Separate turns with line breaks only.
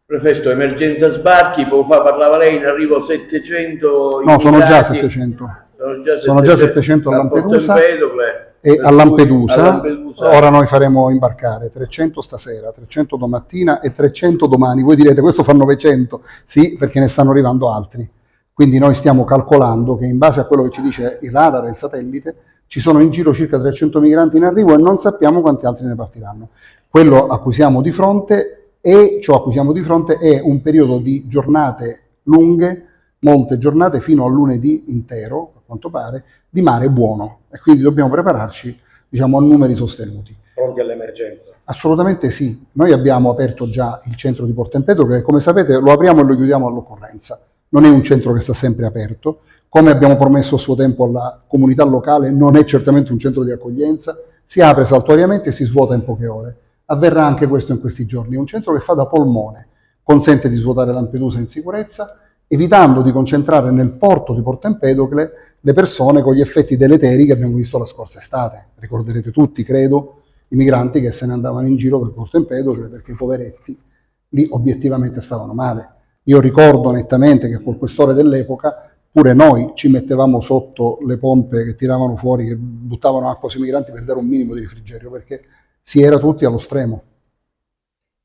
Prefetto, emergenza sbarchi, poco fa parlava lei, in arrivo 700
No, sono già
immigrati.
700.
Sono già 700
a Lampedusa
Porto Empedocle,
e a Lampedusa.
Lampedusa.
Ora noi faremo imbarcare 300 stasera, 300 domattina e 300 domani. Voi direte, questo fa 900. Sì, perché ne stanno arrivando altri. Quindi noi stiamo calcolando che in base a quello che ci dice il radar e il satellite, ci sono in giro circa 300 migranti in arrivo e non sappiamo quanti altri ne partiranno. Quello a cui siamo di fronte e ciò a cui siamo di fronte è un periodo di giornate lunghe, molte giornate fino a lunedì intero, a quanto pare, di mare buono, e quindi dobbiamo prepararci, diciamo, a numeri sostenuti.
Pronti all'emergenza?
Assolutamente sì. Noi abbiamo aperto già il centro di Porto Empedocle, che come sapete lo apriamo e lo chiudiamo all'occorrenza. Non è un centro che sta sempre aperto. Come abbiamo promesso a suo tempo alla comunità locale, non è certamente un centro di accoglienza, si apre saltuariamente e si svuota in poche ore. Avverrà anche questo in questi giorni. È un centro che fa da polmone, consente di svuotare Lampedusa in sicurezza, evitando di concentrare nel porto di Porto Empedocle le persone con gli effetti deleteri che abbiamo visto la scorsa estate. Ricorderete tutti, credo, i migranti che se ne andavano in giro per Porto Empedocle perché i poveretti lì obiettivamente stavano male. Io ricordo nettamente che col questore dell'epoca pure noi ci mettevamo sotto le pompe che tiravano fuori, che buttavano acqua sui migranti per dare un minimo di refrigerio, perché si era tutti allo stremo.